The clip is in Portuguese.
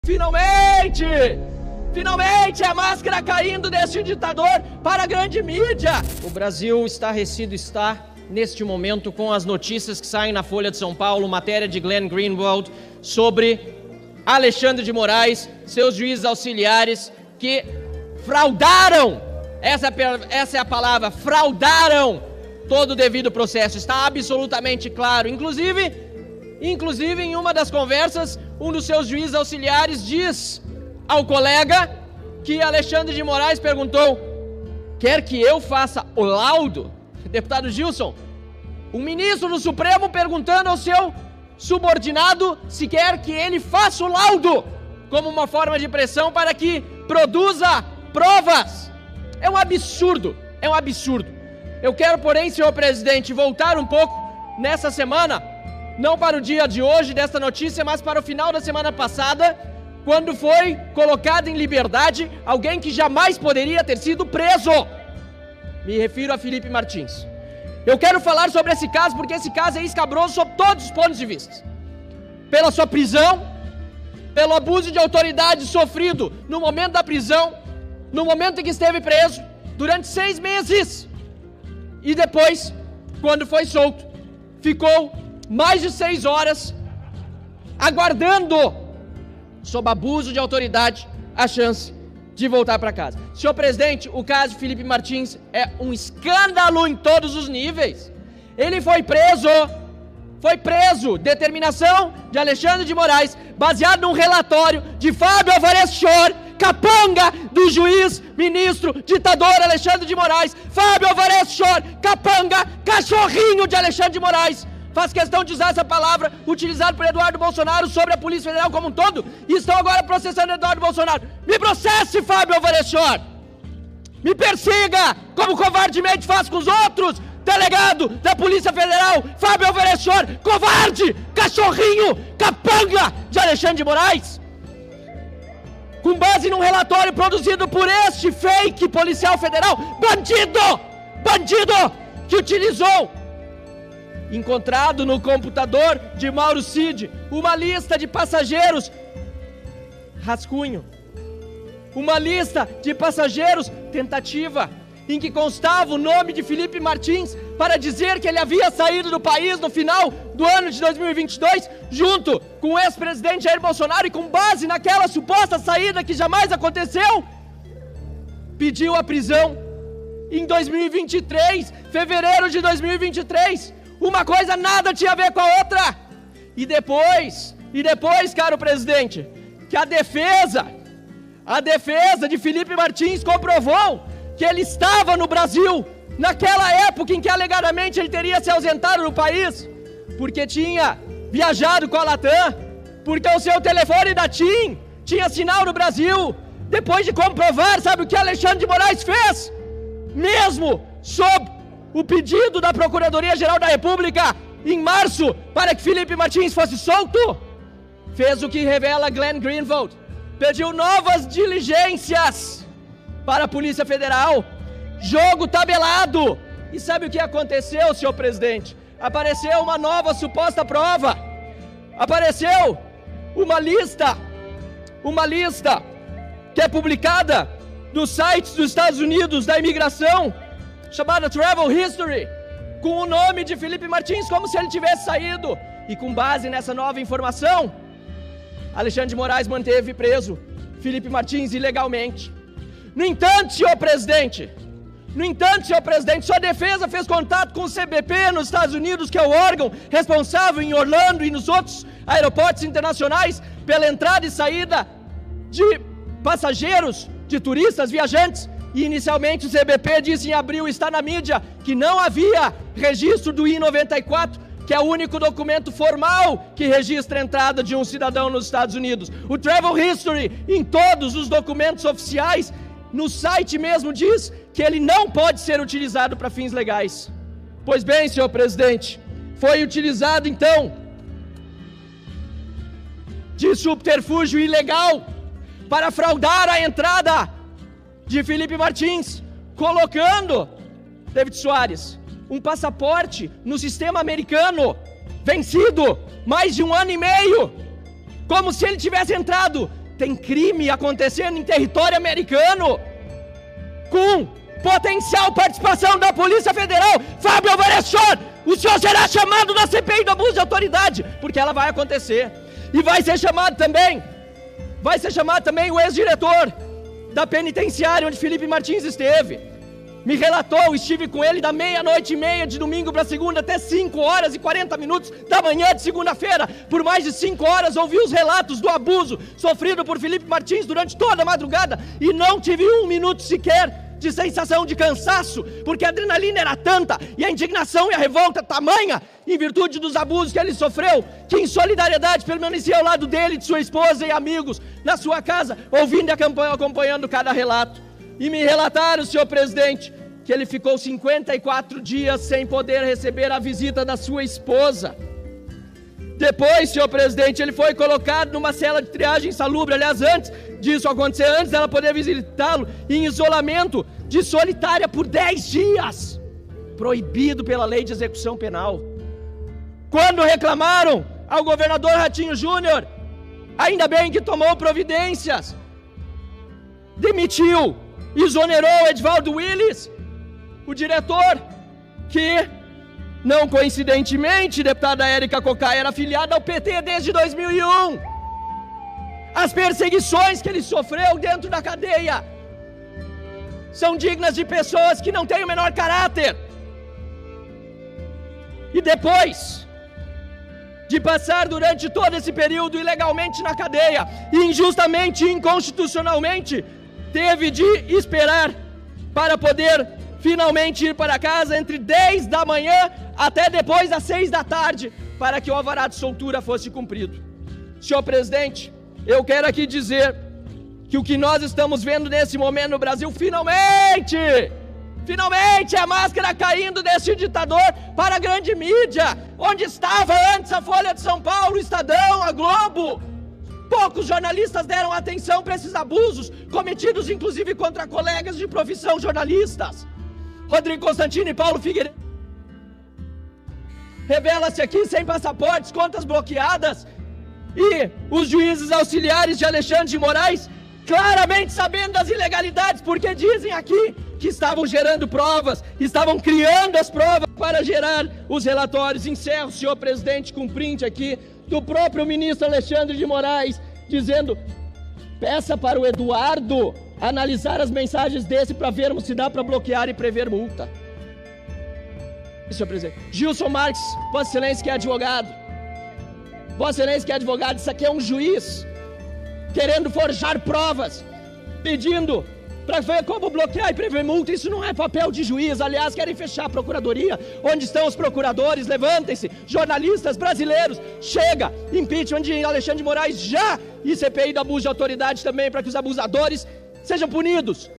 Finalmente! Finalmente a máscara caindo deste ditador para a grande mídia! O Brasil estarrecido está, neste momento, com as notícias que saem na Folha de São Paulo, matéria de Glenn Greenwald, sobre Alexandre de Moraes, seus juízes auxiliares, que fraudaram, essa é a palavra, fraudaram todo o devido processo. Está absolutamente claro. Inclusive, em uma das conversas, um dos seus juízes auxiliares diz ao colega que Alexandre de Moraes perguntou: quer que eu faça o laudo? Deputado Gilson, um ministro do Supremo perguntando ao seu subordinado se quer que ele faça o laudo, como uma forma de pressão para que produza provas. É um absurdo, é um absurdo. Eu quero, porém, senhor presidente, voltar um pouco nessa semana, não para o dia de hoje desta notícia, mas para o final da semana passada, quando foi colocado em liberdade alguém que jamais poderia ter sido preso. Me refiro a Felipe Martins. Eu quero falar sobre esse caso porque esse caso é escabroso sob todos os pontos de vista. Pela sua prisão, pelo abuso de autoridade sofrido no momento da prisão, no momento em que esteve preso, durante 6 meses. E depois, quando foi solto, ficou mais de 6 horas aguardando, sob abuso de autoridade, a chance de voltar para casa. Senhor presidente, o caso de Felipe Martins é um escândalo em todos os níveis. Ele foi preso, determinação de Alexandre de Moraes, baseado num relatório de Fábio Alvarez Shor, capanga do juiz, ministro, ditador Alexandre de Moraes. Fábio Alvarez Shor, capanga, cachorrinho de Alexandre de Moraes. Faz questão de usar essa palavra utilizada por Eduardo Bolsonaro sobre a Polícia Federal como um todo, e estão agora processando Eduardo Bolsonaro. Me processe, Fábio Alvarez Shor! Me persiga, como covardemente faz com os outros! Delegado da Polícia Federal, Fábio Alvarez Shor, covarde, cachorrinho, capanga de Alexandre de Moraes! Com base num relatório produzido por este fake policial federal, bandido, que utilizou, encontrado no computador de Mauro Cid, uma lista de passageiros, rascunho, uma lista de passageiros, tentativa, em que constava o nome de Felipe Martins, para dizer que ele havia saído do país no final do ano de 2022, junto com o ex-presidente Jair Bolsonaro, e com base naquela suposta saída que jamais aconteceu, pediu a prisão em 2023, fevereiro de 2023, uma coisa nada tinha a ver com a outra. E depois, caro presidente, que a defesa de Felipe Martins comprovou que ele estava no Brasil naquela época em que alegadamente ele teria se ausentado do país, porque tinha viajado com a Latam, porque o seu telefone da TIM tinha sinal no Brasil. Depois de comprovar, sabe o que Alexandre de Moraes fez? Mesmo sob o pedido da Procuradoria-Geral da República, em março, para que Felipe Martins fosse solto, fez o que revela Glenn Greenwald, pediu novas diligências para a Polícia Federal, jogo tabelado. E sabe o que aconteceu, senhor presidente? Apareceu uma nova suposta prova, apareceu uma lista que é publicada nos sites dos Estados Unidos da imigração, chamada Travel History, com o nome de Felipe Martins, como se ele tivesse saído. E com base nessa nova informação, Alexandre de Moraes manteve preso Felipe Martins ilegalmente. No entanto, senhor presidente, sua defesa fez contato com o CBP nos Estados Unidos, que é o órgão responsável em Orlando e nos outros aeroportos internacionais pela entrada e saída de passageiros, de turistas, viajantes. E inicialmente o CBP disse em abril, está na mídia, que não havia registro do I-94, que é o único documento formal que registra a entrada de um cidadão nos Estados Unidos. O Travel History, em todos os documentos oficiais, no site mesmo diz que ele não pode ser utilizado para fins legais. Pois bem, senhor presidente, foi utilizado então de subterfúgio ilegal para fraudar a entrada de Felipe Martins, colocando, David Soares, um passaporte no sistema americano, vencido, mais de 1 ano e meio, como se ele tivesse entrado tem crime acontecendo em território americano, com potencial participação da Polícia Federal. Fábio Alvarez Shor, o senhor será chamado na CPI do abuso de autoridade, porque ela vai acontecer. E vai ser chamado também o ex-diretor da penitenciária onde Felipe Martins esteve. Me relatou, estive com ele da 00:30 de domingo para segunda até 5h40 da manhã de segunda-feira. Por mais de 5 horas ouvi os relatos do abuso sofrido por Felipe Martins durante toda a madrugada e não tive 1 minuto sequer de sensação de cansaço, porque a adrenalina era tanta e a indignação e a revolta tamanha em virtude dos abusos que ele sofreu, que em solidariedade permaneci ao lado dele, de sua esposa e amigos, na sua casa, ouvindo e acompanhando cada relato. E me relataram, senhor presidente, que ele ficou 54 dias sem poder receber a visita da sua esposa. Depois, senhor presidente, ele foi colocado numa cela de triagem insalubre. Aliás, antes disso acontecer, antes dela poder visitá-lo, em isolamento de solitária por 10 dias, proibido pela lei de execução penal. Quando reclamaram ao governador Ratinho Júnior, ainda bem que tomou providências, demitiu, exonerou Edvaldo Willis, o diretor, que, não coincidentemente, deputada Érica Cocai era afiliada ao PT desde 2001. As perseguições que ele sofreu dentro da cadeia são dignas de pessoas que não têm o menor caráter. E depois de passar durante todo esse período ilegalmente na cadeia, injustamente e inconstitucionalmente, teve de esperar para poder finalmente ir para casa entre 10 da manhã até depois das 6 da tarde, para que o alvará de soltura fosse cumprido. Senhor presidente, eu quero aqui dizer que o que nós estamos vendo nesse momento no Brasil, finalmente é a máscara caindo desse ditador para a grande mídia, onde estava antes a Folha de São Paulo, o Estadão, a Globo. Poucos jornalistas deram atenção para esses abusos, cometidos inclusive contra colegas de profissão jornalistas. Rodrigo Constantino e Paulo Figueiredo. Revela-se aqui sem passaportes, contas bloqueadas, e os juízes auxiliares de Alexandre de Moraes, claramente sabendo das ilegalidades, porque dizem aqui que estavam gerando provas, estavam criando as provas para gerar os relatórios. Encerro, senhor presidente, com um print aqui do próprio ministro Alexandre de Moraes, dizendo: peça para o Eduardo analisar as mensagens desse para vermos se dá para bloquear e prever multa. Senhor presidente, Gilson Marques, Vossa Excelência que é advogado, Vossa Excelência que é advogado, isso aqui é um juiz querendo forjar provas, pedindo para ver como bloquear e prever multa. Isso não é papel de juiz. Aliás, querem fechar a procuradoria. Onde estão os procuradores? Levantem-se, jornalistas brasileiros. Chega, impeachment de Alexandre de Moraes já, e CPI do abuso de autoridade também, para que os abusadores sejam punidos.